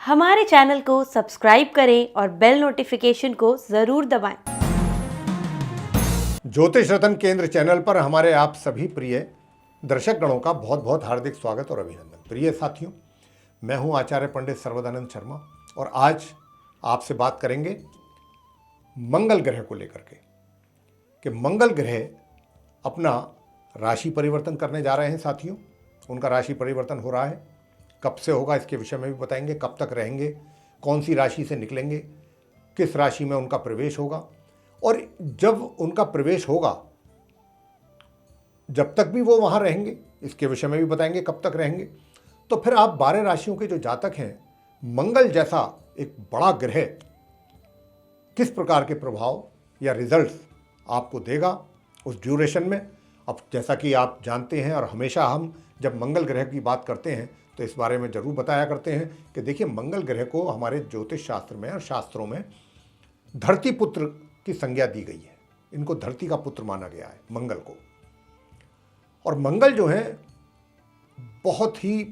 हमारे चैनल को सब्सक्राइब करें और बेल नोटिफिकेशन को ज़रूर दबाएं। ज्योतिष रतन केंद्र चैनल पर हमारे आप सभी प्रिय दर्शक गणों का बहुत बहुत हार्दिक स्वागत और अभिनंदन। प्रिय साथियों, मैं हूं आचार्य पंडित सर्वदानंद शर्मा और आज आपसे बात करेंगे मंगल ग्रह को लेकर के कि मंगल ग्रह अपना राशि परिवर्तन करने जा रहे हैं। साथियों, उनका राशि परिवर्तन हो रहा है, कब से होगा इसके विषय में भी बताएंगे, कब तक रहेंगे, कौन सी राशि से निकलेंगे, किस राशि में उनका प्रवेश होगा और जब उनका प्रवेश होगा जब तक भी वो वहाँ रहेंगे इसके विषय में भी बताएंगे, कब तक रहेंगे। तो फिर आप 12 राशियों के जो जातक हैं, मंगल जैसा एक बड़ा ग्रह किस प्रकार के प्रभाव या रिजल्ट्स आपको देगा उस ड्यूरेशन में। अब जैसा कि आप जानते हैं और हमेशा हम जब मंगल ग्रह की बात करते हैं तो इस बारे में ज़रूर बताया करते हैं कि देखिए, मंगल ग्रह को हमारे ज्योतिष शास्त्र में और शास्त्रों में धरती पुत्र की संज्ञा दी गई है। इनको धरती का पुत्र माना गया है मंगल को। और मंगल जो है बहुत ही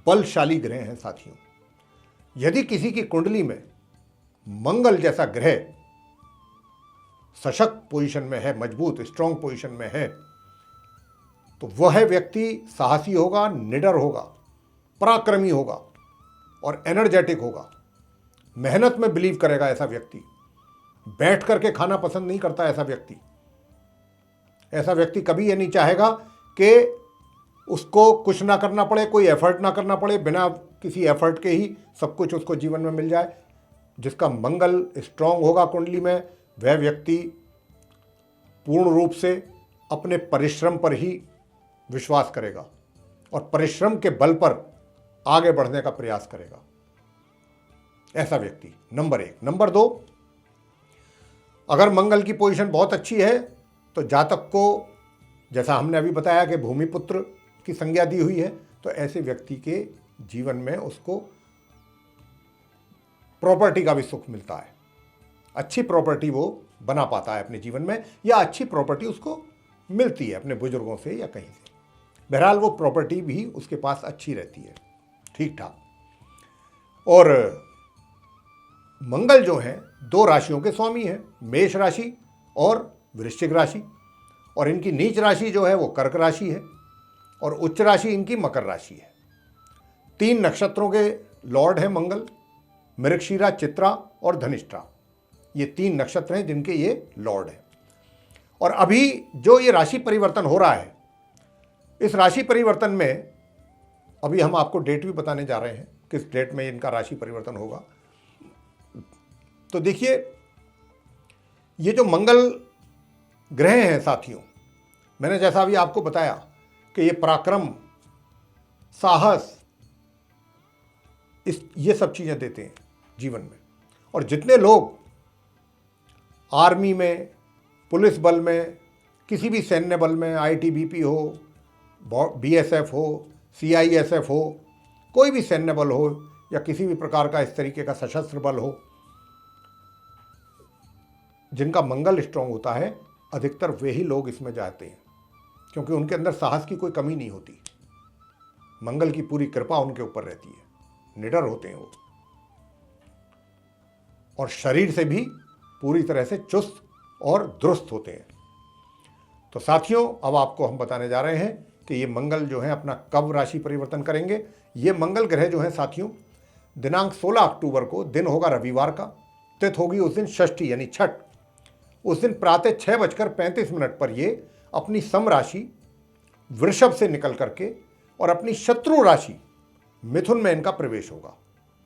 बलशाली ग्रह हैं साथियों। यदि किसी की कुंडली में मंगल जैसा ग्रह सशक्त पोजीशन में है, मजबूत स्ट्रांग पोजीशन में है, तो वह व्यक्ति साहसी होगा, निडर होगा, पराक्रमी होगा और एनर्जेटिक होगा। मेहनत में बिलीव करेगा ऐसा व्यक्ति। बैठ करके खाना पसंद नहीं करता ऐसा व्यक्ति कभी ये नहीं चाहेगा कि उसको कुछ ना करना पड़े, कोई एफर्ट ना करना पड़े, बिना किसी एफर्ट के ही सब कुछ उसको जीवन में मिल जाए। जिसका मंगल स्ट्रांग होगा कुंडली में, वह व्यक्ति पूर्ण रूप से अपने परिश्रम पर ही विश्वास करेगा और परिश्रम के बल पर आगे बढ़ने का प्रयास करेगा ऐसा व्यक्ति, नंबर 1। नंबर 2, अगर मंगल की पोजीशन बहुत अच्छी है तो जातक को, जैसा हमने अभी बताया कि भूमिपुत्र की संज्ञा दी हुई है, तो ऐसे व्यक्ति के जीवन में उसको प्रॉपर्टी का भी सुख मिलता है। अच्छी प्रॉपर्टी वो बना पाता है अपने जीवन में, या अच्छी प्रॉपर्टी उसको मिलती है अपने बुजुर्गों से या कहीं से। बहरहाल वो प्रॉपर्टी भी उसके पास अच्छी रहती है, ठीक ठाक। और मंगल जो है 2 राशियों के स्वामी हैं, मेष राशि और वृश्चिक राशि। और इनकी नीच राशि जो है वो कर्क राशि है और उच्च राशि इनकी मकर राशि है। 3 नक्षत्रों के लॉर्ड हैं मंगल, मृगशीरा, चित्रा और धनिष्ठा। ये 3 नक्षत्र हैं जिनके ये लॉर्ड हैं। और अभी जो ये राशि परिवर्तन हो रहा है, इस राशि परिवर्तन में अभी हम आपको डेट भी बताने जा रहे हैं, किस डेट में इनका राशि परिवर्तन होगा। तो देखिए, ये जो मंगल ग्रह हैं साथियों, मैंने जैसा अभी आपको बताया कि ये पराक्रम, साहस, ये सब चीज़ें देते हैं जीवन में। और जितने लोग आर्मी में, पुलिस बल में, किसी भी सैन्य बल में, आईटीबीपी हो, बीएसएफ हो, सीआईएसएफ हो, कोई भी सैन्य बल हो या किसी भी प्रकार का इस तरीके का सशस्त्र बल हो, जिनका मंगल स्ट्रांग होता है, अधिकतर वे ही लोग इसमें जाते हैं, क्योंकि उनके अंदर साहस की कोई कमी नहीं होती। मंगल की पूरी कृपा उनके ऊपर रहती है, निडर होते हैं वो और शरीर से भी पूरी तरह से चुस्त और दुरुस्त होते हैं। तो साथियों, अब आपको हम बताने जा रहे हैं कि ये मंगल जो है अपना कब राशि परिवर्तन करेंगे। ये मंगल ग्रह जो है साथियों, दिनांक 16 अक्टूबर को, दिन होगा रविवार का, तिथि होगी उस दिन षष्ठी यानी छठ। उस दिन प्रातः 6:35 पर ये अपनी सम राशि वृषभ से निकल करके और अपनी शत्रु राशि मिथुन में इनका प्रवेश होगा।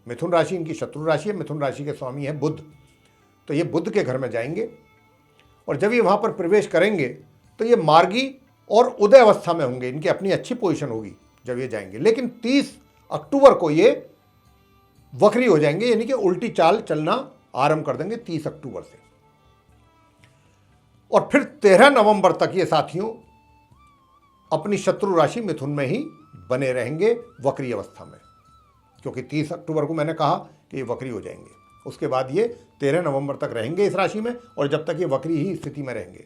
मिथुन राशि इनकी शत्रु राशि है। मिथुन राशि के स्वामी है बुध, तो ये बुध के घर में जाएंगे और जब ये वहाँ पर प्रवेश करेंगे तो ये मार्गी और उदय अवस्था में होंगे। इनकी अपनी अच्छी पोजीशन होगी जब ये जाएंगे, लेकिन 30 अक्टूबर को ये वक्री हो जाएंगे, यानी कि उल्टी चाल चलना आरंभ कर देंगे 30 अक्टूबर से। और फिर 13 नवंबर तक ये साथियों अपनी शत्रु राशि मिथुन में ही बने रहेंगे वक्री अवस्था में, क्योंकि 30 अक्टूबर को मैंने कहा कि ये वक्री हो जाएंगे। उसके बाद ये 13 नवंबर तक रहेंगे इस राशि में और जब तक ये वक्री ही स्थिति में रहेंगे।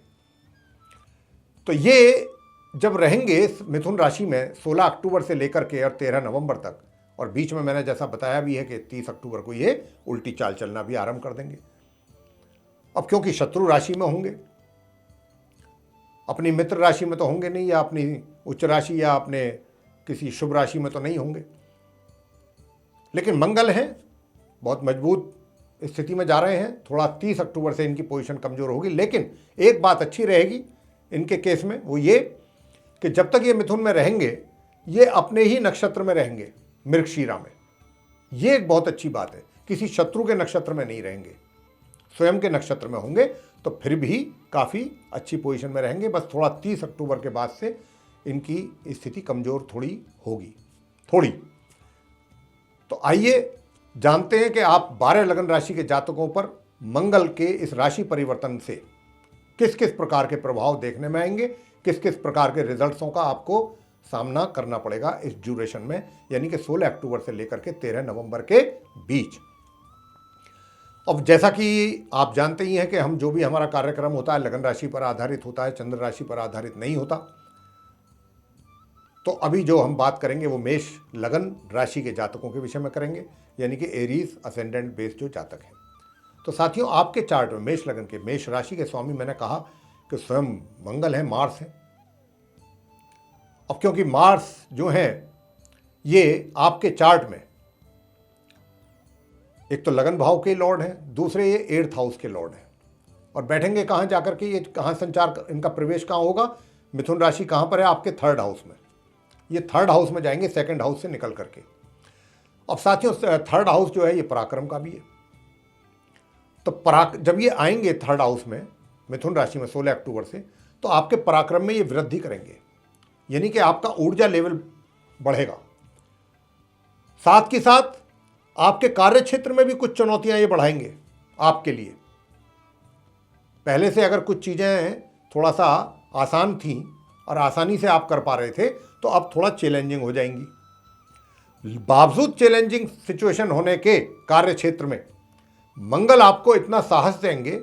तो ये जब रहेंगे मिथुन राशि में 16 अक्टूबर से लेकर के और 13 नवंबर तक, और बीच में मैंने जैसा बताया भी है कि 30 अक्टूबर को ये उल्टी चाल चलना भी आरंभ कर देंगे। अब क्योंकि शत्रु राशि में होंगे, अपनी मित्र राशि में तो होंगे नहीं, या अपनी उच्च राशि या अपने किसी शुभ राशि में तो नहीं होंगे, लेकिन मंगल हैं, बहुत मजबूत स्थिति में जा रहे हैं। थोड़ा 30 अक्टूबर से इनकी पोजीशन कमजोर होगी, लेकिन एक बात अच्छी रहेगी इनके केस में, वो ये कि जब तक ये मिथुन में रहेंगे ये अपने ही नक्षत्र में रहेंगे, मृगशीरा में। ये एक बहुत अच्छी बात है, किसी शत्रु के नक्षत्र में नहीं रहेंगे, स्वयं के नक्षत्र में होंगे, तो फिर भी काफ़ी अच्छी पोजीशन में रहेंगे। बस थोड़ा 30 अक्टूबर के बाद से इनकी स्थिति कमज़ोर थोड़ी होगी, थोड़ी। तो आइए जानते हैं कि आप 12 लगन राशि के जातकों पर मंगल के इस राशि परिवर्तन से किस किस प्रकार के प्रभाव देखने में आएंगे, किस किस प्रकार के रिजल्ट्सों का आपको सामना करना पड़ेगा इस ड्यूरेशन में, यानी कि 16 अक्टूबर से लेकर के 13 नवंबर के बीच। अब जैसा कि आप जानते ही हैं कि हम जो भी हमारा कार्यक्रम होता है लगन राशि पर आधारित होता है, चंद्र राशि पर आधारित नहीं होता। तो अभी जो हम बात करेंगे वो मेष लगन राशि के जातकों के विषय में करेंगे, यानी कि एरीज असेंडेंट बेस जो जातक हैं। तो साथियों, आपके चार्ट में मेष लगन के मेष राशि के स्वामी मैंने कहा कि स्वयं मंगल है, मार्स है। अब क्योंकि मार्स जो है ये आपके चार्ट में एक तो लगन भाव के लॉर्ड हैं, दूसरे ये 8th हाउस के लॉर्ड हैं, और बैठेंगे कहाँ जाकर के, ये कहाँ संचार, इनका प्रवेश कहाँ होगा, मिथुन राशि कहाँ पर है, आपके 3rd हाउस में। ये 3rd हाउस में जाएंगे 2nd हाउस से निकल करके। अब साथियों 3rd हाउस जो है ये पराक्रम का भी है। तो जब ये आएंगे 3rd हाउस में मिथुन राशि में 16 अक्टूबर से, तो आपके पराक्रम में ये वृद्धि करेंगे, यानी कि आपका ऊर्जा लेवल बढ़ेगा। साथ के साथ आपके कार्य क्षेत्र में भी कुछ चुनौतियां ये बढ़ाएंगे आपके लिए। पहले से अगर कुछ चीज़ें थोड़ा सा आसान थीं और आसानी से आप कर पा रहे थे, तो अब थोड़ा चैलेंजिंग हो जाएंगी। बावजूद चैलेंजिंग सिचुएशन होने के कार्य क्षेत्र में मंगल आपको इतना साहस देंगे,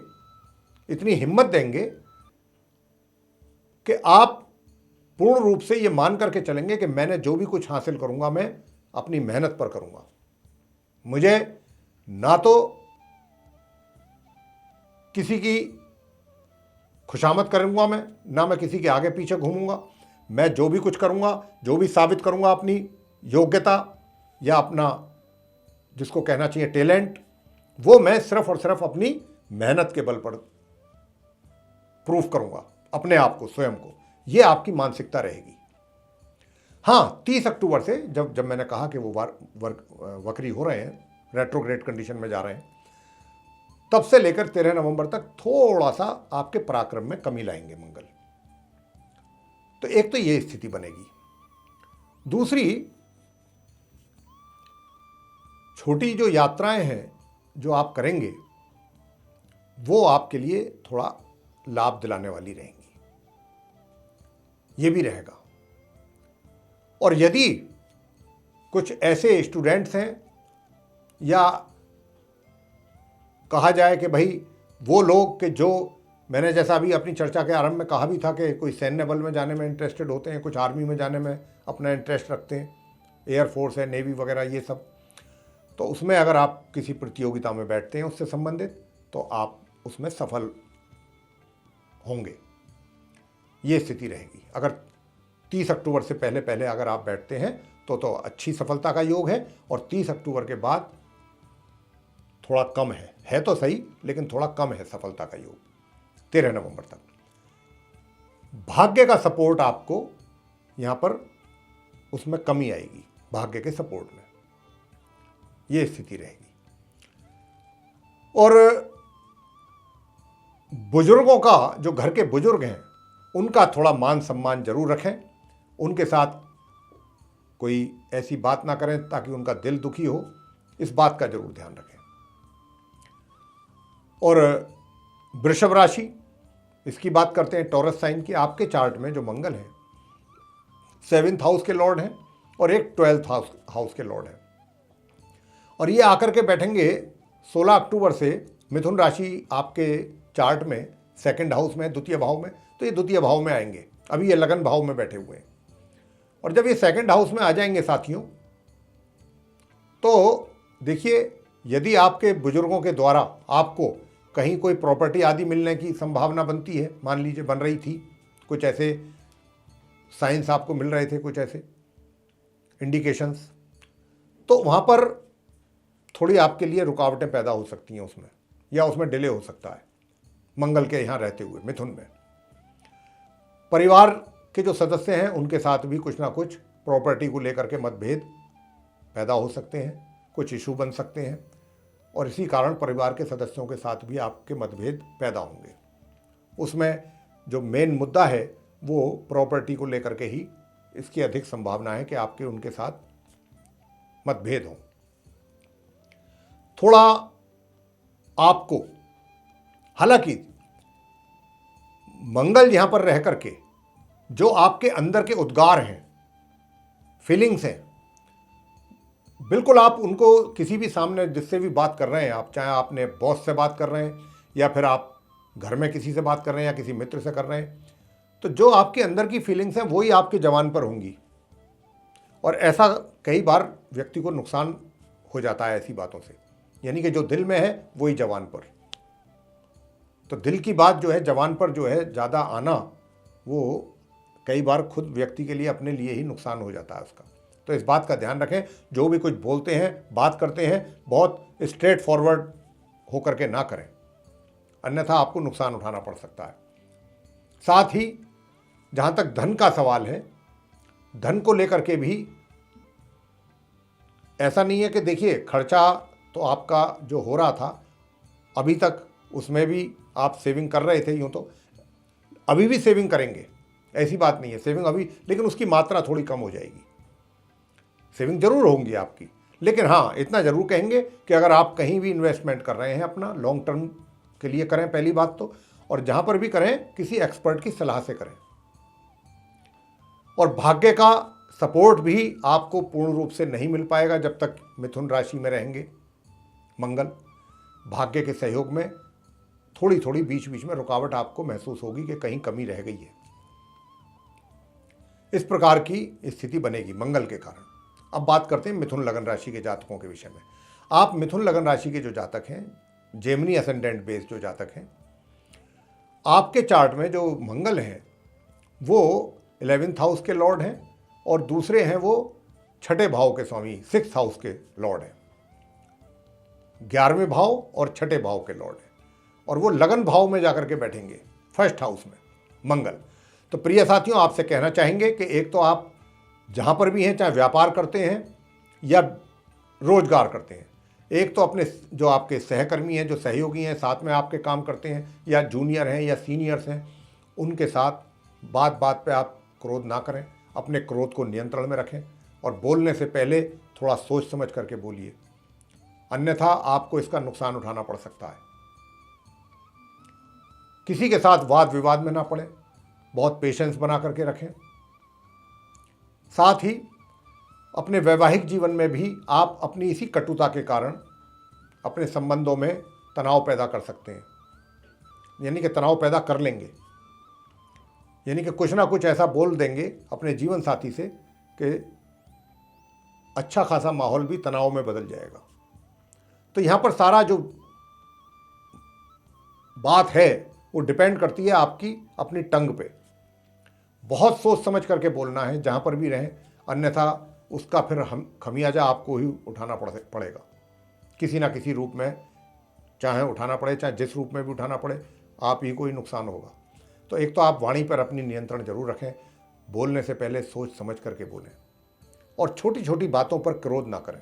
इतनी हिम्मत देंगे कि आप पूर्ण रूप से ये मान करके चलेंगे कि मैंने जो भी कुछ हासिल करूंगा मैं अपनी मेहनत पर करूंगा। मुझे ना तो किसी की खुशामद करूंगा मैं, ना मैं किसी के आगे पीछे घूमूंगा। मैं जो भी कुछ करूंगा, जो भी साबित करूंगा अपनी योग्यता या अपना जिसको कहना चाहिए टैलेंट, वो मैं सिर्फ और सिर्फ अपनी मेहनत के बल पर प्रूफ करूंगा अपने आप को, स्वयं को। ये आपकी मानसिकता रहेगी। हाँ, 30 अक्टूबर से जब मैंने कहा कि वो वक्री हो रहे हैं, रेट्रोग्रेड कंडीशन में जा रहे हैं, तब से लेकर 13 नवंबर तक थोड़ा सा आपके पराक्रम में कमी लाएंगे मंगल। तो एक तो ये स्थिति बनेगी। दूसरी, छोटी जो यात्राएं हैं जो आप करेंगे वो आपके लिए थोड़ा लाभ दिलाने वाली रहेंगी, ये भी रहेगा। और यदि कुछ ऐसे स्टूडेंट्स हैं, या कहा जाए कि भाई वो लोग कि जो मैंने जैसा अभी अपनी चर्चा के आरंभ में कहा भी था कि कोई सैन्य बल में जाने में इंटरेस्टेड होते हैं, कुछ आर्मी में जाने में अपना इंटरेस्ट रखते हैं, एयरफोर्स है, नेवी वगैरह ये सब, तो उसमें अगर आप किसी प्रतियोगिता में बैठते हैं उससे संबंधित, तो आप उसमें सफल होंगे, ये स्थिति रहेगी। अगर 30 अक्टूबर से पहले पहले अगर आप बैठते हैं तो अच्छी सफलता का योग है, और 30 अक्टूबर के बाद थोड़ा कम है तो सही, लेकिन थोड़ा कम है सफलता का योग 13 नवंबर तक। भाग्य का सपोर्ट आपको यहां पर उसमें कमी आएगी, भाग्य के सपोर्ट में यह स्थिति रहेगी। और बुजुर्गों का, जो घर के बुजुर्ग हैं, उनका थोड़ा मान सम्मान जरूर रखें, उनके साथ कोई ऐसी बात ना करें ताकि उनका दिल दुखी हो, इस बात का जरूर ध्यान रखें। और वृषभ राशि, इसकी बात करते हैं, टॉरस साइन की। आपके चार्ट में जो मंगल है 7th हाउस के लॉर्ड हैं और एक 12th हाउस के लॉर्ड हैं, और ये आकर के बैठेंगे 16 अक्टूबर से मिथुन राशि आपके चार्ट में 2nd हाउस में, द्वितीय भाव में। तो ये द्वितीय भाव में आएंगे, अभी ये लगन भाव में बैठे हुए हैं, और जब ये 2nd हाउस में आ जाएंगे साथियों, तो देखिए, यदि आपके बुजुर्गों के द्वारा आपको कहीं कोई प्रॉपर्टी आदि मिलने की संभावना बनती है, मान लीजिए बन रही थी, कुछ ऐसे साइंस आपको मिल रहे थे, कुछ ऐसे इंडिकेशंस, तो वहाँ पर थोड़ी आपके लिए रुकावटें पैदा हो सकती हैं उसमें, या उसमें डिले हो सकता है। मंगल के यहाँ रहते हुए मिथुन में परिवार के जो सदस्य हैं उनके साथ भी कुछ ना कुछ प्रॉपर्टी को लेकर के मतभेद पैदा हो सकते हैं, कुछ इशू बन सकते हैं, और इसी कारण परिवार के सदस्यों के साथ भी आपके मतभेद पैदा होंगे। उसमें जो मेन मुद्दा है वो प्रॉपर्टी को लेकर के ही इसकी अधिक संभावना है कि आपके उनके साथ मतभेद हों। थोड़ा आपको, हालांकि मंगल यहां पर रह करके जो आपके अंदर के उद्गार हैं, फीलिंग्स हैं, बिल्कुल आप उनको किसी भी सामने जिससे भी बात कर रहे हैं, आप चाहे आपने बॉस से बात कर रहे हैं या फिर आप घर में किसी से बात कर रहे हैं या किसी मित्र से कर रहे हैं, तो जो आपके अंदर की फीलिंग्स हैं वही आपके जबान पर होंगी। और ऐसा कई बार व्यक्ति को नुकसान हो जाता है ऐसी बातों से, यानी कि जो दिल में है वही जबान पर। तो दिल की बात जो है जबान पर जो है ज़्यादा आना, वो कई बार खुद व्यक्ति के लिए अपने लिए ही नुकसान हो जाता है उसका। तो इस बात का ध्यान रखें, जो भी कुछ बोलते हैं, बात करते हैं, बहुत स्ट्रेट फॉरवर्ड होकर के ना करें, अन्यथा आपको नुकसान उठाना पड़ सकता है। साथ ही जहाँ तक धन का सवाल है, धन को लेकर के भी ऐसा नहीं है कि देखिए खर्चा तो आपका जो हो रहा था अभी तक, उसमें भी आप सेविंग कर रहे थे, यूँ तो अभी भी सेविंग करेंगे, ऐसी बात नहीं है, सेविंग अभी, लेकिन उसकी मात्रा थोड़ी कम हो जाएगी। सेविंग जरूर होंगी आपकी, लेकिन हाँ इतना जरूर कहेंगे कि अगर आप कहीं भी इन्वेस्टमेंट कर रहे हैं अपना लॉन्ग टर्म के लिए करें पहली बात तो, और जहाँ पर भी करें किसी एक्सपर्ट की सलाह से करें। और भाग्य का सपोर्ट भी आपको पूर्ण रूप से नहीं मिल पाएगा जब तक मिथुन राशि में रहेंगे मंगल। भाग्य के सहयोग में थोड़ी थोड़ी बीच बीच में रुकावट आपको महसूस होगी कि कहीं कमी रह गई है, इस प्रकार की स्थिति बनेगी मंगल के कारण। अब बात करते हैं मिथुन लगन राशि के जातकों के विषय में। आप मिथुन लगन राशि के जो जातक हैं, जेमिनी असेंडेंट बेस्ड जो जातक हैं, आपके चार्ट में जो मंगल हैं वो 11th हाउस के लॉर्ड हैं और दूसरे हैं वो छठे भाव के स्वामी, 6th हाउस के लॉर्ड हैं। 11वें भाव और छठे भाव के लॉर्ड हैं, और वो लगन भाव में जाकर के बैठेंगे 1st हाउस में मंगल। तो प्रिय साथियों, आपसे कहना चाहेंगे कि एक तो आप जहाँ पर भी हैं, चाहे व्यापार करते हैं या रोजगार करते हैं, एक तो अपने जो आपके सहकर्मी हैं, जो सहयोगी हैं, साथ में आपके काम करते हैं, या जूनियर हैं या सीनियर्स हैं, उनके साथ बात बात पे आप क्रोध ना करें, अपने क्रोध को नियंत्रण में रखें और बोलने से पहले थोड़ा सोच समझ करके बोलिए, अन्यथा आपको इसका नुकसान उठाना पड़ सकता है। किसी के साथ वाद विवाद में ना पड़े, बहुत पेशेंस बना करके रखें। साथ ही अपने वैवाहिक जीवन में भी आप अपनी इसी कटुता के कारण अपने संबंधों में तनाव पैदा कर सकते हैं, यानी कि तनाव पैदा कर लेंगे, यानी कि कुछ ना कुछ ऐसा बोल देंगे अपने जीवन साथी से कि अच्छा खासा माहौल भी तनाव में बदल जाएगा। तो यहाँ पर सारा जो बात है वो डिपेंड करती है आपकी अपनी टंग पे। बहुत सोच समझ करके बोलना है जहाँ पर भी रहें, अन्यथा उसका फिर खमियाजा आपको ही उठाना पड़ेगा किसी ना किसी रूप में, चाहे उठाना पड़े, चाहे जिस रूप में भी उठाना पड़े, आप ही को ही नुकसान होगा। तो एक तो आप वाणी पर अपनी नियंत्रण जरूर रखें, बोलने से पहले सोच समझ करके बोलें, और छोटी छोटी बातों पर क्रोध ना करें,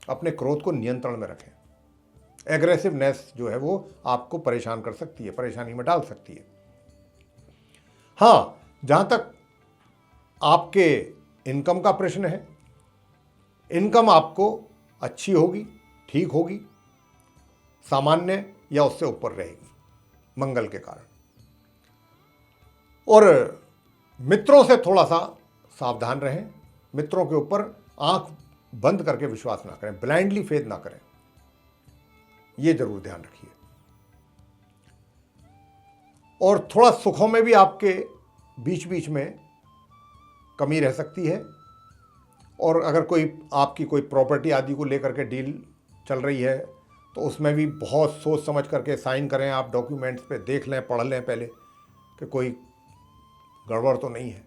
अपने क्रोध को नियंत्रण में रखें। एग्रेसिवनेस जो है वो आपको परेशान कर सकती है, परेशानी में डाल सकती है। हाँ, जहाँ तक आपके इनकम का प्रश्न है, इनकम आपको अच्छी होगी, ठीक होगी, सामान्य या उससे ऊपर रहेगी मंगल के कारण। और मित्रों से थोड़ा सा सावधान रहें, मित्रों के ऊपर आंख बंद करके विश्वास ना करें, ब्लाइंडली फेथ ना करें, ये जरूर ध्यान रखिए। और थोड़ा सुखों में भी आपके बीच बीच में कमी रह सकती है, और अगर कोई आपकी कोई प्रॉपर्टी आदि को लेकर के डील चल रही है तो उसमें भी बहुत सोच समझ करके साइन करें आप, डॉक्यूमेंट्स पे देख लें, पढ़ लें पहले कि कोई गड़बड़ तो नहीं है।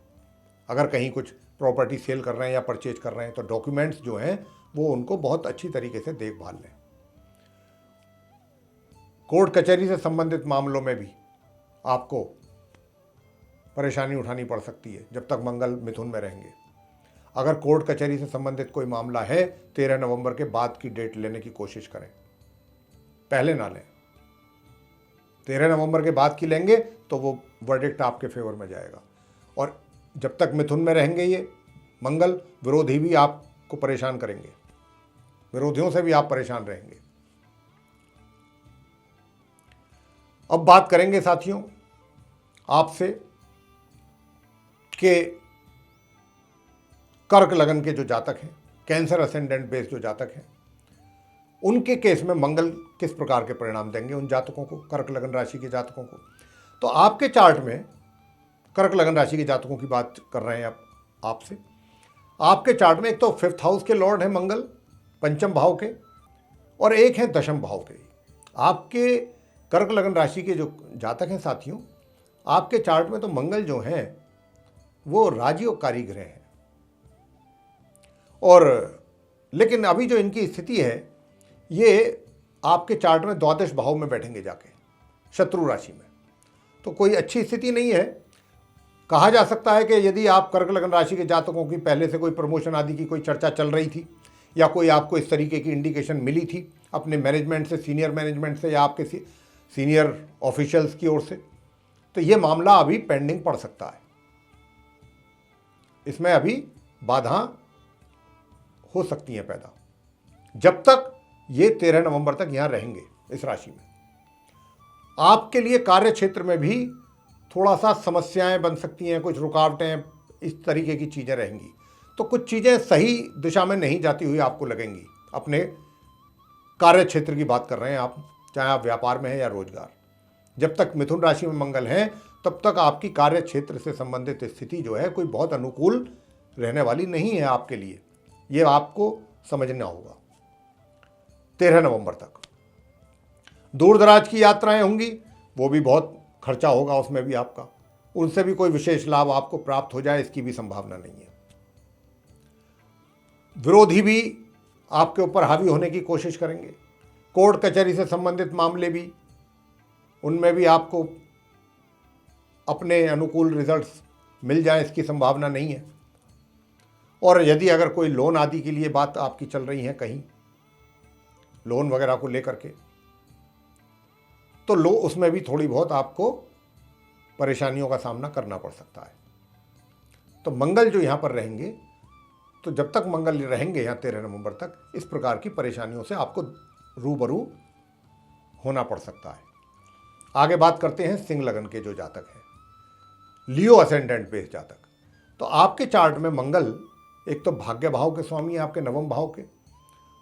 अगर कहीं कुछ प्रॉपर्टी सेल कर रहे हैं या परचेज कर रहे हैं तो डॉक्यूमेंट्स जो हैं वो उनको बहुत अच्छी तरीके से देखभाल लें। कोर्ट कचहरी से संबंधित मामलों में भी आपको परेशानी उठानी पड़ सकती है जब तक मंगल मिथुन में रहेंगे। अगर कोर्ट कचहरी से संबंधित कोई मामला है 13 नवंबर के बाद की डेट लेने की कोशिश करें, पहले ना लें। 13 नवंबर के बाद की लेंगे तो वो वर्डिक्ट आपके फेवर में जाएगा। और जब तक मिथुन में रहेंगे ये मंगल, विरोधी भी आपको परेशान करेंगे, विरोधियों से भी आप परेशान रहेंगे। अब बात करेंगे साथियों आपसे कि कर्क लगन के जो जातक हैं, कैंसर असेंडेंट बेस जो जातक हैं, उनके केस में मंगल किस प्रकार के परिणाम देंगे उन जातकों को, कर्क लगन राशि के जातकों को। तो आपके चार्ट में कर्क लगन राशि के जातकों की बात कर रहे हैं आपसे। आपके चार्ट में एक तो 5th हाउस के लॉर्ड हैं मंगल, पंचम भाव के, और एक है दशम भाव के। आपके कर्क लगन राशि के जो जातक हैं साथियों, आपके चार्ट में तो मंगल जो हैं वो राजयोगकारी ग्रह हैं, और लेकिन अभी जो इनकी स्थिति है ये आपके चार्ट में द्वादश भाव में बैठेंगे जाके, शत्रु राशि में। तो कोई अच्छी स्थिति नहीं है। कहा जा सकता है कि यदि आप कर्क लगन राशि के जातकों की पहले से कोई प्रमोशन आदि की कोई चर्चा चल रही थी या कोई आपको इस तरीके की इंडिकेशन मिली थी अपने मैनेजमेंट से, सीनियर मैनेजमेंट से या आपके सीनियर ऑफिशियल्स की ओर से, तो ये मामला अभी पेंडिंग पड़ सकता है। इसमें अभी बाधा हो सकती हैं पैदा जब तक ये 13 नवंबर तक यहां रहेंगे इस राशि में। आपके लिए कार्य क्षेत्र में भी थोड़ा सा समस्याएं बन सकती हैं, कुछ रुकावटें, इस तरीके की चीज़ें रहेंगी। तो कुछ चीज़ें सही दिशा में नहीं जाती हुई आपको लगेंगी। अपने कार्य क्षेत्र की बात कर रहे हैं आप, चाहे आप व्यापार में हैं या रोजगार। जब तक मिथुन राशि में मंगल हैं तब तक आपकी कार्य क्षेत्र से संबंधित स्थिति जो है कोई बहुत अनुकूल रहने वाली नहीं है आपके लिए, ये आपको समझना होगा। 13 नवंबर तक दूर दराज की यात्राएं होंगी, वो भी बहुत खर्चा होगा उसमें भी आपका, उनसे भी कोई विशेष लाभ आपको प्राप्त हो जाए इसकी भी संभावना नहीं है। विरोधी भी आपके ऊपर हावी होने की कोशिश करेंगे। कोर्ट कचहरी से संबंधित मामले भी, उनमें भी आपको अपने अनुकूल रिजल्ट्स मिल जाए इसकी संभावना नहीं है। और यदि अगर कोई लोन आदि के लिए बात आपकी चल रही है, कहीं लोन वगैरह को लेकर के, तो उसमें भी थोड़ी बहुत आपको परेशानियों का सामना करना पड़ सकता है। तो मंगल जो यहाँ पर रहेंगे, तो जब तक मंगल रहेंगे यहाँ 13 नवंबर तक, इस प्रकार की परेशानियों से आपको रूबरू होना पड़ सकता है। आगे बात करते हैं सिंह लगन के जो जातक हैं, लियो असेंडेंट बेस जातक। तो आपके चार्ट में मंगल एक तो भाग्य भाव के स्वामी है, आपके नवम भाव के,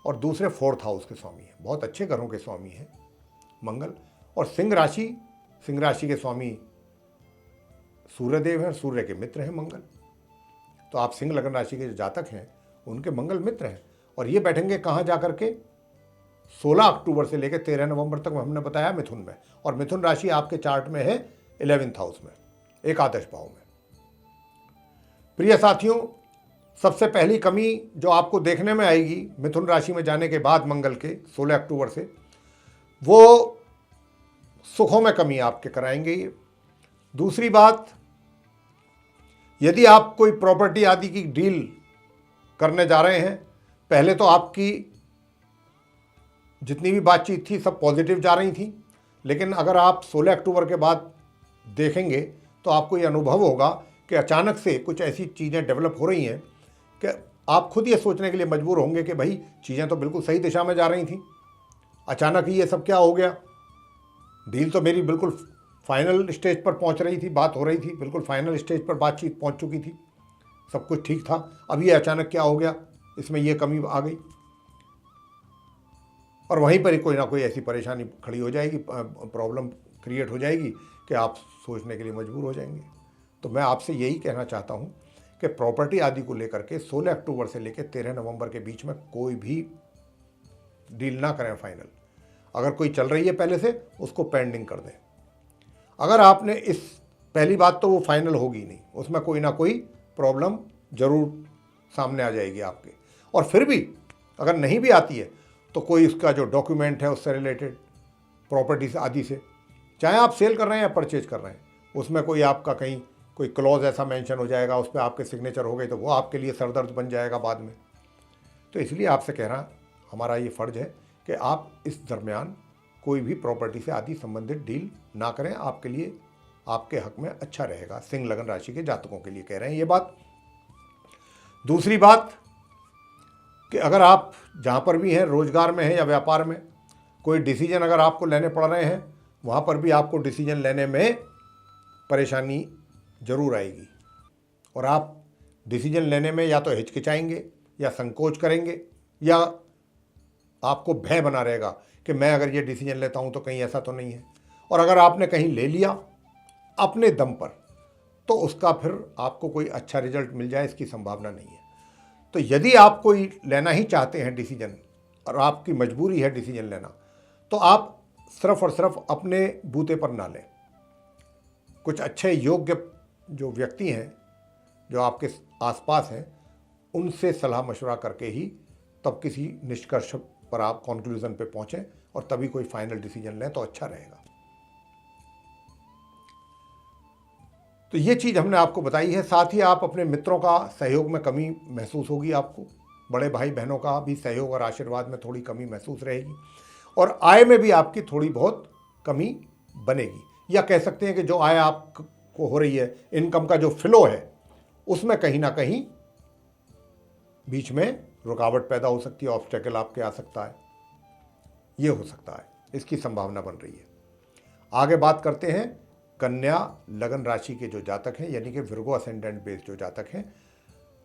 और दूसरे 4th हाउस के स्वामी हैं। बहुत अच्छे घरों के स्वामी हैं मंगल। और सिंह राशि के स्वामी सूर्यदेव हैं, सूर्य के मित्र हैं मंगल। तो आप सिंह लगन राशि के जो जातक हैं उनके मंगल मित्र हैं, और ये बैठेंगे कहाँ जाकर के, 16 अक्टूबर से लेकर 13 नवंबर तक हमने बताया मिथुन में। और मिथुन राशि आपके चार्ट में है 11th हाउस में, एकादश भाव में। प्रिय साथियों, सबसे पहली कमी जो आपको देखने में आएगी मिथुन राशि में जाने के बाद मंगल के 16 अक्टूबर से, वो सुखों में कमी आपके कराएंगे ये। दूसरी बात, यदि आप कोई प्रॉपर्टी आदि की डील करने जा रहे हैं, पहले तो आपकी जितनी भी बातचीत थी सब पॉजिटिव जा रही थी, लेकिन अगर आप 16 अक्टूबर के बाद देखेंगे तो आपको ये अनुभव होगा कि अचानक से कुछ ऐसी चीज़ें डेवलप हो रही हैं कि आप खुद ये सोचने के लिए मजबूर होंगे कि भाई चीज़ें तो बिल्कुल सही दिशा में जा रही थी, अचानक ही ये सब क्या हो गया। डील तो मेरी बिल्कुल फाइनल स्टेज पर पहुंच रही थी, बात हो रही थी, बिल्कुल फाइनल स्टेज पर बातचीत पहुंच चुकी थी, सब कुछ ठीक था, अब ये अचानक क्या हो गया, इसमें ये कमी आ गई। और वहीं पर ही कोई ना कोई ऐसी परेशानी खड़ी हो जाएगी, प्रॉब्लम क्रिएट हो जाएगी कि आप सोचने के लिए मजबूर हो जाएंगे। तो मैं आपसे यही कहना चाहता हूँ कि प्रॉपर्टी आदि को लेकर के 16 अक्टूबर से लेकर 13 नवंबर के बीच में कोई भी डील ना करें फाइनल। अगर कोई चल रही है पहले से, उसको पेंडिंग कर दें। अगर आपने इस पहली बात तो वो फाइनल होगी नहीं, उसमें कोई ना कोई प्रॉब्लम जरूर सामने आ जाएगी आपके। और फिर भी अगर नहीं भी आती है तो कोई उसका जो डॉक्यूमेंट है उससे रिलेटेड, प्रॉपर्टी से आदि से, चाहे आप सेल कर रहे हैं या परचेज कर रहे हैं, उसमें कोई आपका कहीं कोई क्लॉज ऐसा मेंशन हो जाएगा, उस पर आपके सिग्नेचर हो गए तो वो आपके लिए सरदर्द बन जाएगा बाद में। तो इसलिए आपसे कह रहा, हमारा ये फ़र्ज़ है कि आप इस दरमियान कोई भी प्रॉपर्टी से आदि संबंधित डील ना करें, आपके लिए आपके हक में अच्छा रहेगा। सिंह लगन राशि के जातकों के लिए कह रहे हैं ये बात। दूसरी बात कि अगर आप जहाँ पर भी हैं, रोजगार में हैं या व्यापार में, कोई डिसीजन अगर आपको लेने पड़ रहे हैं, वहाँ पर भी आपको डिसीजन लेने में परेशानी ज़रूर आएगी और आप डिसीजन लेने में या तो हिचकिचाएंगे या संकोच करेंगे या आपको भय बना रहेगा कि मैं अगर ये डिसीजन लेता हूँ तो कहीं ऐसा तो नहीं है। और अगर आपने कहीं ले लिया अपने दम पर तो उसका फिर आपको कोई अच्छा रिजल्ट मिल जाए इसकी संभावना नहीं है। तो यदि आप कोई लेना ही चाहते हैं डिसीजन और आपकी मजबूरी है डिसीजन लेना, तो आप सिर्फ और सिर्फ अपने बूते पर ना लें। कुछ अच्छे योग्य जो व्यक्ति हैं जो आपके आसपास हैं, उनसे सलाह मशवरा करके ही तब किसी निष्कर्ष पर आप कंक्लूजन पे पहुंचें और तभी कोई फाइनल डिसीजन लें तो अच्छा रहेगा। तो ये चीज़ हमने आपको बताई है। साथ ही आप अपने मित्रों का सहयोग में कमी महसूस होगी, आपको बड़े भाई बहनों का भी सहयोग और आशीर्वाद में थोड़ी कमी महसूस रहेगी और आय में भी आपकी थोड़ी बहुत कमी बनेगी, या कह सकते हैं कि जो आय आपको हो रही है, इनकम का जो फ्लो है, उसमें कहीं ना कहीं बीच में रुकावट पैदा हो सकती है, ऑब्स्टेकल आपके आ सकता है, ये हो सकता है, इसकी संभावना बन रही है। आगे बात करते हैं कन्या लगन राशि के जो जातक हैं, यानी कि विर्गो असेंडेंट बेस्ड जो जातक हैं,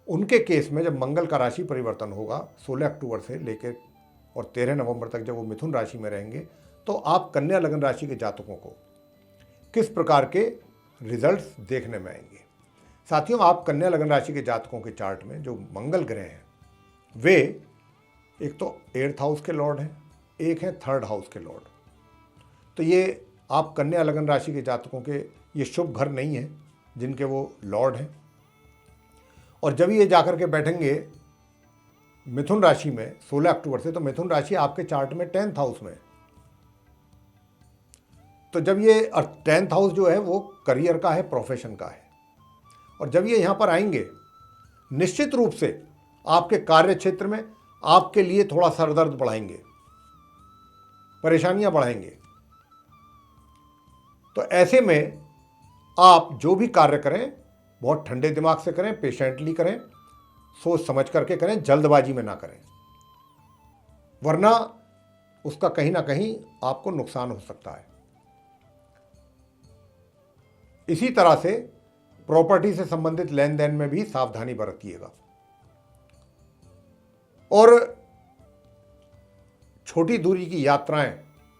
उनके केस में जब मंगल का राशि परिवर्तन होगा 16 अक्टूबर से लेकर और 13 नवंबर तक जब वो मिथुन राशि में रहेंगे, तो आप कन्या लगन राशि के जातकों को किस प्रकार के रिजल्ट्स देखने में आएंगे। साथियों, आप कन्या लगन राशि के जातकों के चार्ट में जो मंगल ग्रह हैं, वे एक तो 8th हाउस के लॉर्ड हैं, एक हैं 3rd हाउस के लॉर्ड। तो ये आप कन्या लगन राशि के जातकों के ये शुभ घर नहीं है जिनके वो लॉर्ड हैं। और जब ये जाकर के बैठेंगे मिथुन राशि में 16 अक्टूबर से, तो मिथुन राशि आपके चार्ट में 10th हाउस में है। तो जब ये 10th हाउस जो है वो करियर का है, प्रोफेशन का है, और जब ये यहाँ पर आएंगे निश्चित रूप से आपके कार्य क्षेत्र में आपके लिए थोड़ा सरदर्द बढ़ाएंगे, परेशानियां बढ़ाएंगे। तो ऐसे में आप जो भी कार्य करें बहुत ठंडे दिमाग से करें, पेशेंटली करें, सोच समझ करके करें, जल्दबाजी में ना करें, वरना उसका कहीं ना कहीं आपको नुकसान हो सकता है। इसी तरह से प्रॉपर्टी से संबंधित लेन देन में भी सावधानी बरतिएगा और छोटी दूरी की यात्राएं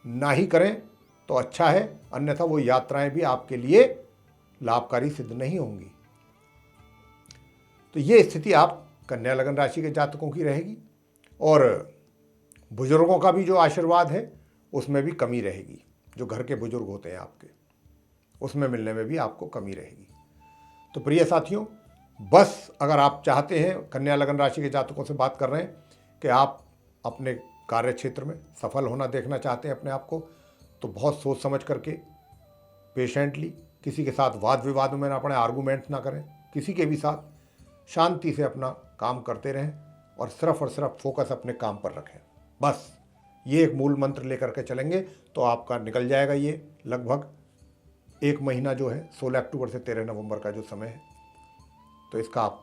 ना ही करें तो अच्छा है, अन्यथा वो यात्राएं भी आपके लिए लाभकारी सिद्ध नहीं होंगी। तो ये स्थिति आप कन्या लगन राशि के जातकों की रहेगी और बुजुर्गों का भी जो आशीर्वाद है उसमें भी कमी रहेगी। जो घर के बुजुर्ग होते हैं आपके, उसमें मिलने में भी आपको कमी रहेगी। तो प्रिय साथियों, बस अगर आप चाहते हैं, कन्या लगन राशि के जातकों से बात कर रहे हैं कि आप अपने कार्य क्षेत्र में सफल होना देखना चाहते हैं अपने आप को, तो बहुत सोच समझ करके पेशेंटली, किसी के साथ वाद विवाद में ना पड़े, आर्गूमेंट ना करें, किसी के भी साथ शांति से अपना काम करते रहें और सिर्फ फोकस अपने काम पर रखें। बस ये एक मूल मंत्र लेकर के चलेंगे तो आपका निकल जाएगा ये लगभग 1 महीना जो है 16 अक्टूबर से 13 नवंबर का जो समय है। तो इसका आप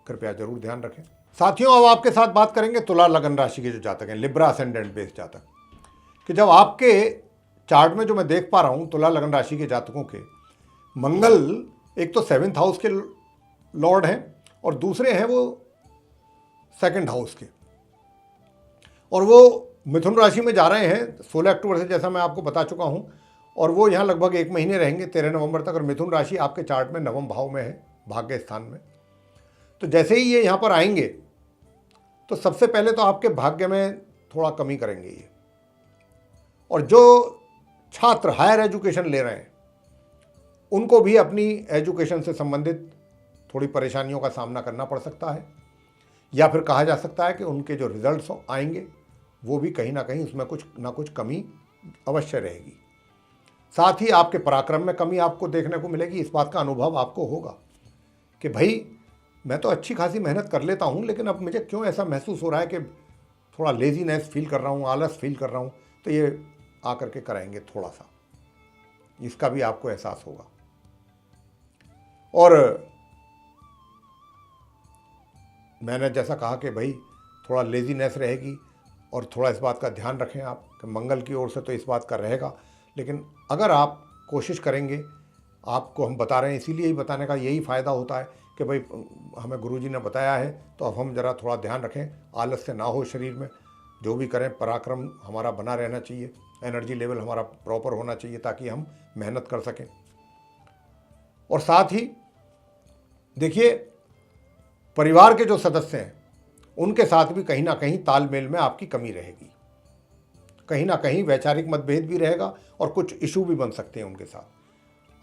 कृपया जरूर ध्यान रखें। साथियों, अब आपके साथ बात करेंगे तुला लगन राशि के जो जातक हैं, लिब्रा असेंडेंट बेस्ड जातक, कि जब आपके चार्ट में जो मैं देख पा रहा हूँ तुला लगन राशि के जातकों के मंगल एक तो 7th हाउस के लॉर्ड हैं और दूसरे हैं वो 2nd हाउस के, और वो मिथुन राशि में जा रहे हैं 16 अक्टूबर से, जैसा मैं आपको बता चुका हूँ, और वो यहाँ लगभग 1 महीने रहेंगे 13 नवंबर तक। और मिथुन राशि आपके चार्ट में 9वें भाव में है, भाग्य स्थान में। तो जैसे ही ये यहाँ पर आएंगे तो सबसे पहले तो आपके भाग्य में थोड़ा कमी करेंगे ये। और जो छात्र हायर एजुकेशन ले रहे हैं उनको भी अपनी एजुकेशन से संबंधित थोड़ी परेशानियों का सामना करना पड़ सकता है, या फिर कहा जा सकता है कि उनके जो रिजल्ट्स आएंगे वो भी कहीं ना कहीं उसमें कुछ ना कुछ कमी अवश्य रहेगी। साथ ही आपके पराक्रम में कमी आपको देखने को मिलेगी। इस बात का अनुभव आपको होगा कि भाई मैं तो अच्छी खासी मेहनत कर लेता हूँ, लेकिन अब मुझे क्यों ऐसा महसूस हो रहा है कि थोड़ा लेजीनेस फील कर रहा हूँ, आलस फील कर रहा हूँ। तो ये आकर के कराएंगे थोड़ा सा, इसका भी आपको एहसास होगा। और मैंने जैसा कहा कि भाई थोड़ा लेजीनेस रहेगी, और थोड़ा इस बात का ध्यान रखें आप कि मंगल की ओर से तो इस बात का रहेगा, लेकिन अगर आप कोशिश करेंगे, आपको हम बता रहे हैं इसीलिए ही बताने का यही फ़ायदा होता है कि भाई हमें गुरुजी ने बताया है तो अब हम ज़रा थोड़ा ध्यान रखें, आलस से ना हो शरीर में, जो भी करें पराक्रम हमारा बना रहना चाहिए, एनर्जी लेवल हमारा प्रॉपर होना चाहिए ताकि हम मेहनत कर सकें। और साथ ही देखिए परिवार के जो सदस्य हैं उनके साथ भी कहीं ना कहीं तालमेल में आपकी कमी रहेगी, कहीं ना कहीं वैचारिक मतभेद भी रहेगा और कुछ इशू भी बन सकते हैं उनके साथ।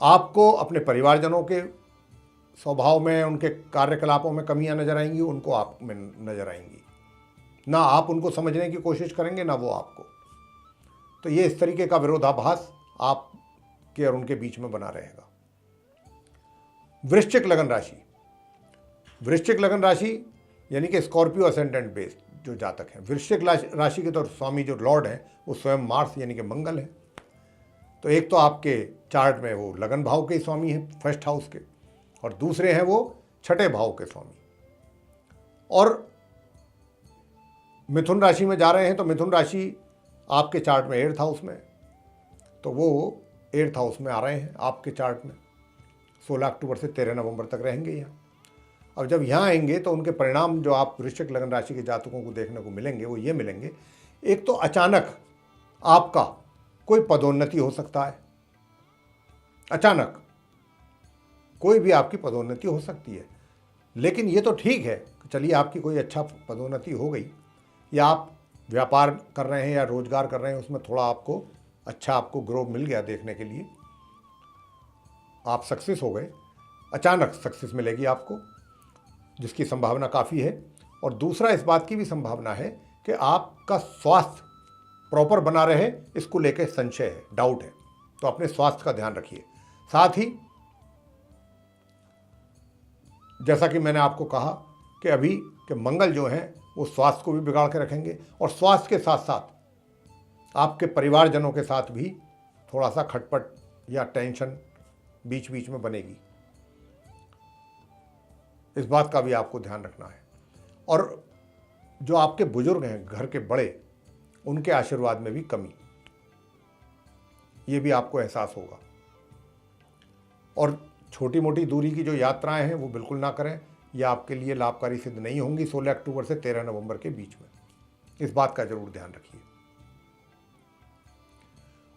आपको अपने परिवारजनों के स्वभाव में, उनके कार्यकलापों में कमियां नजर आएंगी, उनको आप में नजर आएंगी। ना आप उनको समझने की कोशिश करेंगे ना वो आपको। तो ये इस तरीके का विरोधाभास आपके और उनके बीच में बना रहेगा। वृश्चिक लगन राशि, वृश्चिक लगन राशि यानी कि स्कॉर्पियो असेंडेंट बेस्ड जो जातक हैं, वृश्चिक राशि के तो स्वामी जो लॉर्ड हैं वो स्वयं मार्स यानी कि मंगल है। तो एक तो आपके चार्ट में वो लगन भाव के स्वामी हैं, फर्स्ट हाउस के, और दूसरे हैं वो छठे भाव के स्वामी। और मिथुन राशि में जा रहे हैं, तो मिथुन राशि आपके चार्ट में 8th हाउस में, तो वो 8th हाउस में आ रहे हैं आपके चार्ट में। 16 अक्टूबर से 13 नवंबर तक रहेंगे यहाँ। अब जब यहाँ आएंगे तो उनके परिणाम जो आप वृश्चिक लगन राशि के जातकों को देखने को मिलेंगे वो ये मिलेंगे। एक तो अचानक आपका कोई पदोन्नति हो सकता है, अचानक कोई भी आपकी पदोन्नति हो सकती है। लेकिन ये तो ठीक है कि चलिए आपकी कोई अच्छा पदोन्नति हो गई, या आप व्यापार कर रहे हैं या रोजगार कर रहे हैं उसमें थोड़ा आपको अच्छा आपको ग्रो मिल गया देखने के लिए, आप सक्सेस हो गए, अचानक सक्सेस मिलेगी आपको, जिसकी संभावना काफ़ी है। और दूसरा इस बात की भी संभावना है कि आपका स्वास्थ्य प्रॉपर बना रहे, इसको लेकर संशय है, डाउट है, तो अपने स्वास्थ्य का ध्यान रखिए। साथ ही जैसा कि मैंने आपको कहा कि अभी के मंगल जो हैं वो स्वास्थ्य को भी बिगाड़ के रखेंगे, और स्वास्थ्य के साथ साथ आपके परिवारजनों के साथ भी थोड़ा सा खटपट या टेंशन बीच बीच में बनेगी। इस बात का भी आपको ध्यान रखना है। और जो आपके बुजुर्ग हैं घर के बड़े, उनके आशीर्वाद में भी कमी, ये भी आपको एहसास होगा। और छोटी मोटी दूरी की जो यात्राएं हैं वो बिल्कुल ना करें, यह आपके लिए लाभकारी सिद्ध नहीं होंगी 16 अक्टूबर से 13 नवंबर के बीच में। इस बात का जरूर ध्यान रखिए।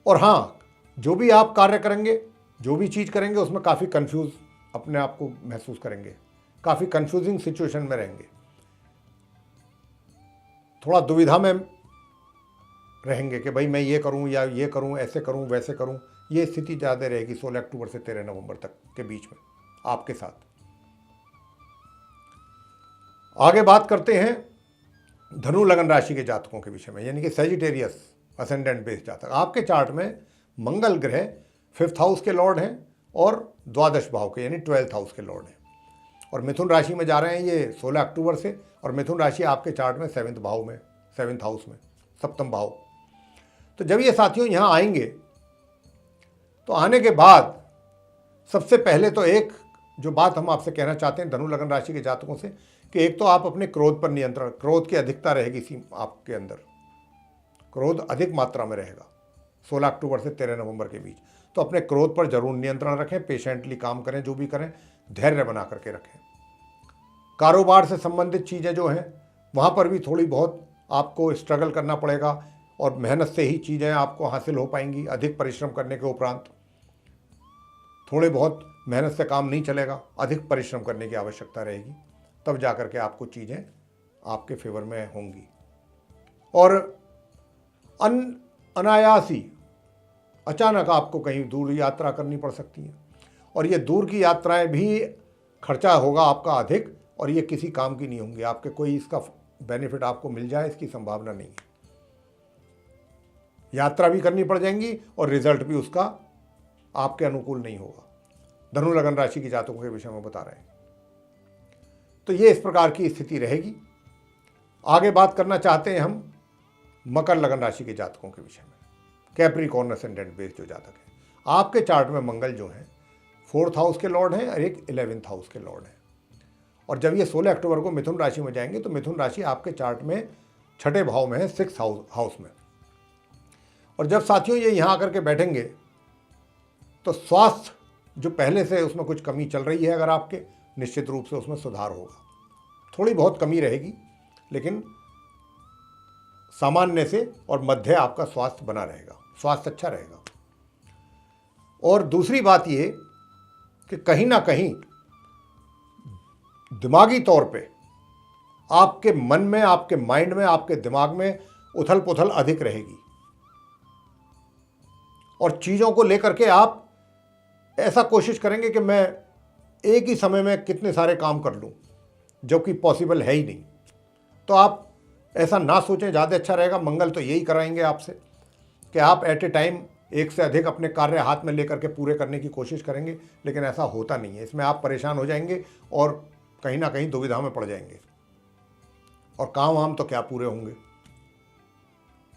और हाँ, जो भी आप कार्य करेंगे, जो भी चीज़ करेंगे उसमें काफ़ी कंफ्यूज अपने आप को महसूस करेंगे, काफ़ी कंफ्यूजिंग सिचुएशन में रहेंगे, थोड़ा दुविधा में रहेंगे कि भाई मैं ये करूं या ये करूं, ऐसे करूं वैसे करूं। ये स्थिति ज़्यादा रहेगी 16 अक्टूबर से 13 नवंबर तक के बीच में आपके साथ। आगे बात करते हैं धनु लगन राशि के जातकों के विषय में, यानी कि सैजिटेरियस असेंडेंट बेस्ड जातक। आपके चार्ट में मंगल ग्रह 5th हाउस के लॉर्ड हैं और द्वादश भाव के यानी 12th हाउस के लॉर्ड हैं, और मिथुन राशि में जा रहे हैं ये 16 अक्टूबर से। और मिथुन राशि आपके चार्ट में 7th भाव में, 7th हाउस में, सप्तम भाव। तो जब ये साथियों यहाँ आएंगे तो आने के बाद सबसे पहले तो एक जो बात हम आपसे कहना चाहते हैं धनु लगन राशि के जातकों से, कि एक तो आप अपने क्रोध पर नियंत्रण, क्रोध की अधिकता रहेगी इसी आपके अंदर, क्रोध अधिक मात्रा में रहेगा 16 अक्टूबर से 13 नवंबर के बीच। तो अपने क्रोध पर जरूर नियंत्रण रखें, पेशेंटली काम करें, जो भी करें धैर्य बना करके रखें। कारोबार से संबंधित चीज़ें जो हैं वहाँ पर भी थोड़ी बहुत आपको स्ट्रगल करना पड़ेगा, और मेहनत से ही चीज़ें आपको हासिल हो पाएंगी। अधिक परिश्रम करने के उपरांत थोड़े बहुत मेहनत से काम नहीं चलेगा, अधिक परिश्रम करने की आवश्यकता रहेगी तब जा कर के आपको चीज़ें आपके फेवर में होंगी। और अनायास ही अचानक आपको कहीं दूर यात्रा करनी पड़ सकती है, और ये दूर की यात्राएं भी खर्चा होगा आपका अधिक, और ये किसी काम की नहीं होंगी। आपके कोई इसका बेनिफिट आपको मिल जाए इसकी संभावना नहीं है। यात्रा भी करनी पड़ जाएंगी और रिजल्ट भी उसका आपके अनुकूल नहीं होगा। धनु लगन राशि की जातकों के विषय में बता रहे हैं। तो ये इस प्रकार की स्थिति रहेगी। आगे बात करना चाहते हैं हम मकर लगन राशि के जातकों के विषय में। कैप्रिकॉर्न असेंडेंट बेस जो जातक है, आपके चार्ट में मंगल जो है 4th हाउस के लॉर्ड हैं और एक 11th हाउस के लॉर्ड हैं। और जब ये 16 अक्टूबर को मिथुन राशि में जाएंगे तो मिथुन राशि आपके चार्ट में 6ठे भाव में है, 6th हाउस में। और जब साथियों ये यहाँ आकर के बैठेंगे तो स्वास्थ्य जो पहले से उसमें कुछ कमी चल रही है, अगर आपके, निश्चित रूप से उसमें सुधार होगा। थोड़ी बहुत कमी रहेगी लेकिन सामान्य से और मध्य आपका स्वास्थ्य बना रहेगा, स्वास्थ्य अच्छा रहेगा। और दूसरी बात ये कि कहीं ना कहीं दिमागी तौर पे आपके मन में, आपके माइंड में, आपके दिमाग में उथल पुथल अधिक रहेगी, और चीज़ों को लेकर के आप ऐसा कोशिश करेंगे कि मैं एक ही समय में कितने सारे काम कर लूं, जबकि पॉसिबल है ही नहीं। तो आप ऐसा ना सोचें, ज़्यादा अच्छा रहेगा। मंगल तो यही कराएंगे आपसे कि आप एट ए टाइम एक से अधिक अपने कार्य हाथ में लेकर के पूरे करने की कोशिश करेंगे, लेकिन ऐसा होता नहीं है। इसमें आप परेशान हो जाएंगे और कहीं ना कहीं दुविधा में पड़ जाएंगे, और काम वाम तो क्या पूरे होंगे।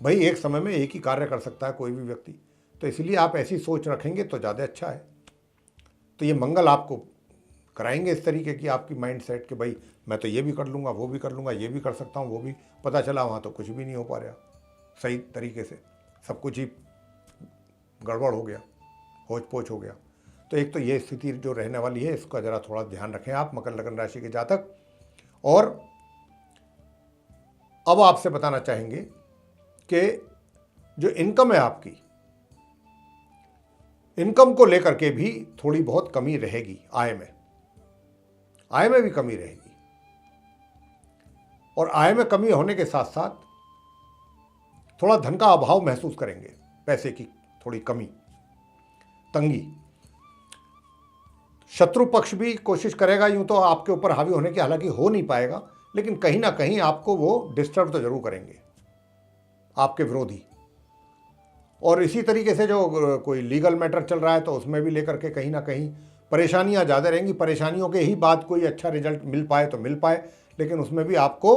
भाई एक समय में एक ही कार्य कर सकता है कोई भी व्यक्ति, तो इसलिए आप ऐसी सोच रखेंगे तो ज़्यादा अच्छा है। तो ये मंगल आपको कराएंगे इस तरीके की आपकी माइंड सेट कि भाई मैं तो ये भी कर लूँगा, वो भी कर लूँगा, ये भी कर सकता हूँ, वो भी। पता चला वहाँ तो कुछ भी नहीं हो पा रहा सही तरीके से, सब कुछ ही गड़बड़ हो गया, होच पोच हो गया। तो एक तो ये स्थिति जो रहने वाली है, इसका ज़रा थोड़ा ध्यान रखें आप मकर लगन राशि के जातक। और अब आपसे बताना चाहेंगे कि जो इनकम है आपकी, इनकम को लेकर के भी थोड़ी बहुत कमी रहेगी। आय में भी कमी रहेगी, और आय में कमी होने के साथ साथ थोड़ा धन का अभाव महसूस करेंगे, पैसे की थोड़ी कमी, तंगी। शत्रु पक्ष भी कोशिश करेगा यूं तो आपके ऊपर हावी होने की, हालांकि हो नहीं पाएगा, लेकिन कहीं ना कहीं आपको वो डिस्टर्ब तो जरूर करेंगे, आपके विरोधी। और इसी तरीके से जो कोई लीगल मैटर चल रहा है तो उसमें भी लेकर के कहीं ना कहीं परेशानियां ज़्यादा रहेंगी। परेशानियों के ही बाद कोई अच्छा रिजल्ट मिल पाए तो मिल पाए, लेकिन उसमें भी आपको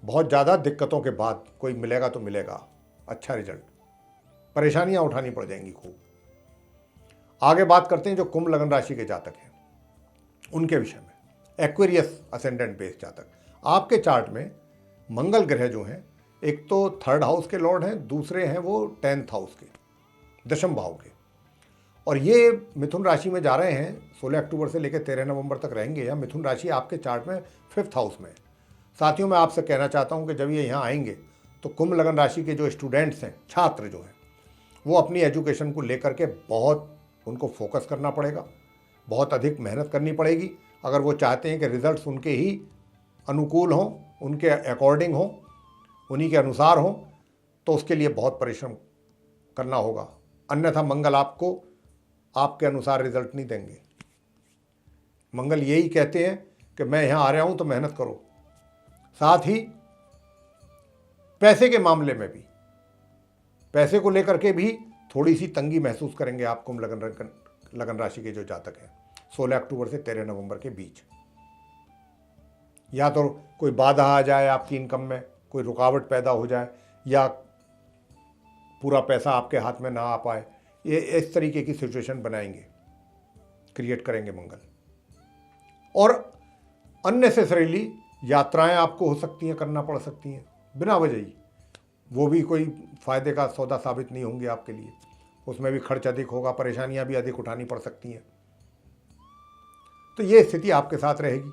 बहुत ज़्यादा दिक्कतों के बाद कोई मिलेगा तो मिलेगा अच्छा रिजल्ट। परेशानियां उठानी पड़ जाएंगी खूब। आगे बात करते हैं जो कुंभ लगन राशि के जातक हैं उनके विषय में। एक्वेरियस असेंडेंट बेस जातक, आपके चार्ट में मंगल ग्रह जो हैं, एक तो 3rd हाउस के लॉर्ड हैं, दूसरे हैं वो 10th हाउस के, दशम भाव के। और ये मिथुन राशि में जा रहे हैं 16 अक्टूबर से लेकर 13 नवंबर तक रहेंगे। या मिथुन राशि आपके चार्ट में 5th हाउस में। साथियों मैं आपसे कहना चाहता हूँ कि जब ये यहाँ आएंगे तो कुंभ लगन राशि के जो स्टूडेंट्स हैं, छात्र जो हैं, वो अपनी एजुकेशन को लेकर के बहुत उनको फोकस करना पड़ेगा, बहुत अधिक मेहनत करनी पड़ेगी। अगर वो चाहते हैं कि रिजल्ट्स उनके ही अनुकूल हों, उनके अकॉर्डिंग हों, उन्हीं के अनुसार हों, तो उसके लिए बहुत परिश्रम करना होगा। अन्यथा मंगल आपको आपके अनुसार रिजल्ट नहीं देंगे। मंगल यही कहते हैं कि मैं यहाँ आ रहा हूँ तो मेहनत करो। साथ ही पैसे के मामले में भी, पैसे को लेकर के भी थोड़ी सी तंगी महसूस करेंगे आप कुंभ लगन राशि के जो जातक हैं 16 अक्टूबर से 13 नवंबर के बीच। या तो कोई बाधा आ जाए आपकी इनकम में, कोई रुकावट पैदा हो जाए, या पूरा पैसा आपके हाथ में ना आ पाए, ये इस तरीके की सिचुएशन बनाएंगे, क्रिएट करेंगे मंगल। और अननेसेसरीली यात्राएं आपको हो सकती हैं, करना पड़ सकती हैं बिना वजह ही, वो भी कोई फ़ायदे का सौदा साबित नहीं होंगे आपके लिए। उसमें भी खर्च अधिक होगा, परेशानियां भी अधिक उठानी पड़ सकती हैं। तो ये स्थिति आपके साथ रहेगी।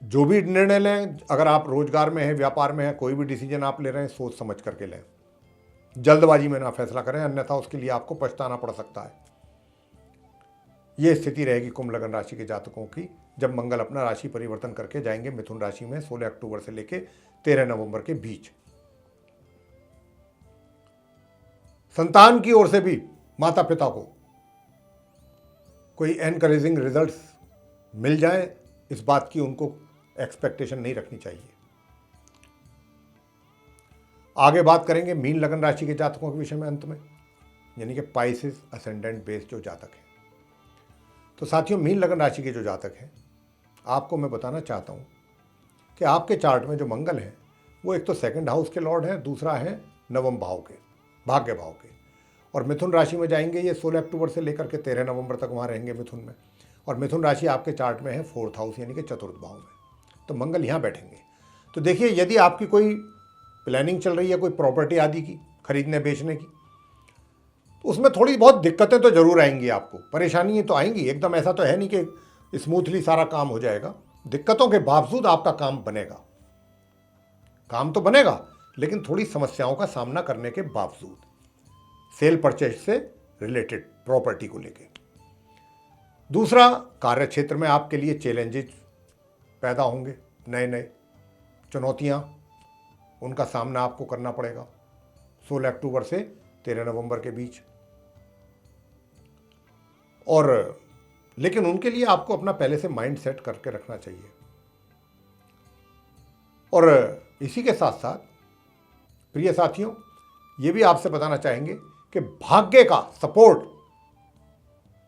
जो भी निर्णय लें, अगर आप रोजगार में हैं, व्यापार में हैं, कोई भी डिसीजन आप ले रहे हैं, सोच समझ करके लें, जल्दबाजी में ना फैसला करें, अन्यथा उसके लिए आपको पछताना पड़ सकता है। ये स्थिति रहेगी कुंभ लगन राशि के जातकों की जब मंगल अपना राशि परिवर्तन करके जाएंगे मिथुन राशि में 16 अक्टूबर से लेकर 13 नवंबर के बीच। संतान की ओर से भी माता पिता को कोई एनकरेजिंग रिजल्ट्स मिल जाए, इस बात की उनको एक्सपेक्टेशन नहीं रखनी चाहिए। आगे बात करेंगे मीन लगन राशि के जातकों के विषय में अंत में, यानी कि पाइसेस असेंडेंट बेस जो जातक हैं। तो साथियों, मीन लगन राशि के जो जातक हैं, आपको मैं बताना चाहता हूं कि आपके चार्ट में जो मंगल है वो एक तो सेकंड हाउस के लॉर्ड है, दूसरा है नवम भाव के, भाग्य भाव के, और मिथुन राशि में जाएंगे। ये 16 अक्टूबर से लेकर के 13 नवंबर तक वहाँ रहेंगे मिथुन में, और मिथुन राशि आपके चार्ट में है 4th हाउस यानी कि चतुर्थ भाव में। तो मंगल यहाँ बैठेंगे। तो देखिए, यदि आपकी कोई प्लानिंग चल रही है कोई प्रॉपर्टी आदि की खरीदने बेचने की, तो उसमें थोड़ी बहुत दिक्कतें तो जरूर आएंगी, आपको परेशानी तो आएंगी। एकदम ऐसा तो है नहीं कि स्मूथली सारा काम हो जाएगा। दिक्कतों के बावजूद आपका काम बनेगा, काम तो बनेगा, लेकिन थोड़ी समस्याओं का सामना करने के बावजूद, सेल परचेज से रिलेटेड प्रॉपर्टी को लेकर। दूसरा, कार्य क्षेत्र में आपके लिए चैलेंजेस पैदा होंगे, नए नए चुनौतियां, उनका सामना आपको करना पड़ेगा 16 अक्टूबर से 13 नवंबर के बीच। और लेकिन उनके लिए आपको अपना पहले से माइंड सेट करके रखना चाहिए। और इसी के साथ साथ प्रिय साथियों, ये भी आपसे बताना चाहेंगे कि भाग्य का सपोर्ट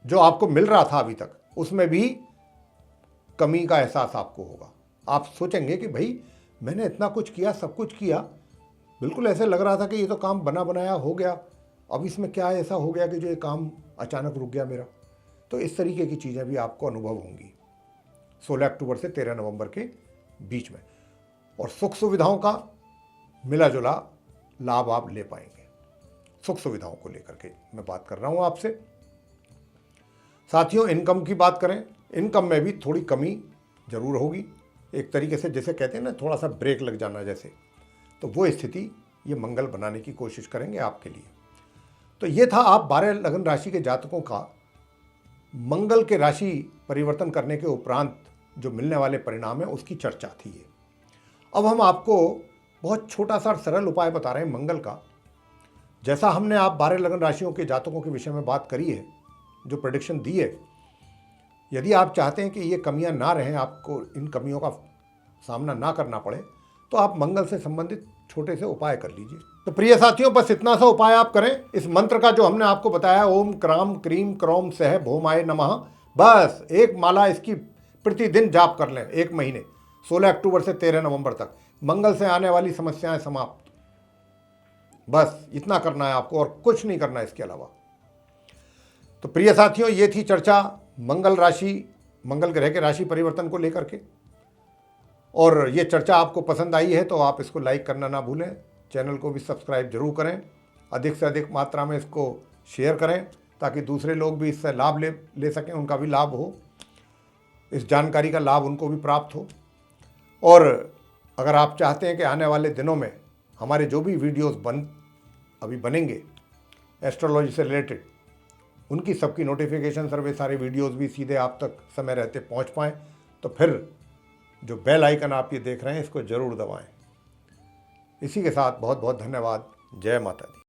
जो आपको मिल रहा था अभी तक, उसमें भी कमी का एहसास आपको होगा। आप सोचेंगे कि भाई मैंने इतना कुछ किया, सब कुछ किया, बिल्कुल ऐसे लग रहा था कि ये तो काम बना बनाया हो गया, अब इसमें क्या ऐसा हो गया कि जो ये काम अचानक रुक गया मेरा। तो इस तरीके की चीज़ें भी आपको अनुभव होंगी 16 अक्टूबर से 13 नवंबर के बीच में। और सुख सुविधाओं का मिला जुला लाभ आप ले पाएंगे। सुख सुविधाओं को लेकर के मैं बात कर रहा हूँ आपसे। साथियों, इनकम की बात करें, इनकम में भी थोड़ी कमी जरूर होगी, एक तरीके से जैसे कहते हैं ना, थोड़ा सा ब्रेक लग जाना जैसे, तो वो स्थिति ये मंगल बनाने की कोशिश करेंगे आपके लिए। तो ये था आप 12 लगन राशि के जातकों का मंगल के राशि परिवर्तन करने के उपरांत जो मिलने वाले परिणाम है उसकी चर्चा थी ये। अब हम आपको बहुत छोटा सा सरल उपाय बता रहे हैं मंगल का। जैसा हमने आप 12 लगन राशियों के जातकों के विषय में बात करी है, जो प्रेडिक्शन दी है, यदि आप चाहते हैं कि ये कमियां ना रहें, आपको इन कमियों का सामना ना करना पड़े, तो आप मंगल से संबंधित छोटे से उपाय कर लीजिए। तो प्रिय साथियों, बस इतना सा उपाय आप करें। इस मंत्र का जो हमने आपको बताया, ओम क्राम क्रीम क्रौम सह भौमाय नमः, बस एक माला इसकी प्रतिदिन जाप कर लें 1 महीने, 16 अक्टूबर से 13 नवंबर तक। मंगल से आने वाली समस्याएं समाप्त। बस इतना करना है आपको और कुछ नहीं करना है इसके अलावा। तो प्रिय साथियों, ये थी चर्चा मंगल राशि, मंगल ग्रह के राशि परिवर्तन को लेकर के। और ये चर्चा आपको पसंद आई है तो आप इसको लाइक करना ना भूलें, चैनल को भी सब्सक्राइब जरूर करें, अधिक से अधिक मात्रा में इसको शेयर करें ताकि दूसरे लोग भी इससे लाभ ले सकें, उनका भी लाभ हो, इस जानकारी का लाभ उनको भी प्राप्त हो। और अगर आप चाहते हैं कि आने वाले दिनों में हमारे जो भी वीडियोस अभी बनेंगे एस्ट्रोलॉजी से रिलेटेड, उनकी सबकी नोटिफिकेशन सर्वे सारे वीडियोस भी सीधे आप तक समय रहते पहुंच पाएँ, तो फिर जो बेल आइकन आप ये देख रहे हैं इसको ज़रूर दबाएं। इसी के साथ बहुत बहुत धन्यवाद। जय माता दी।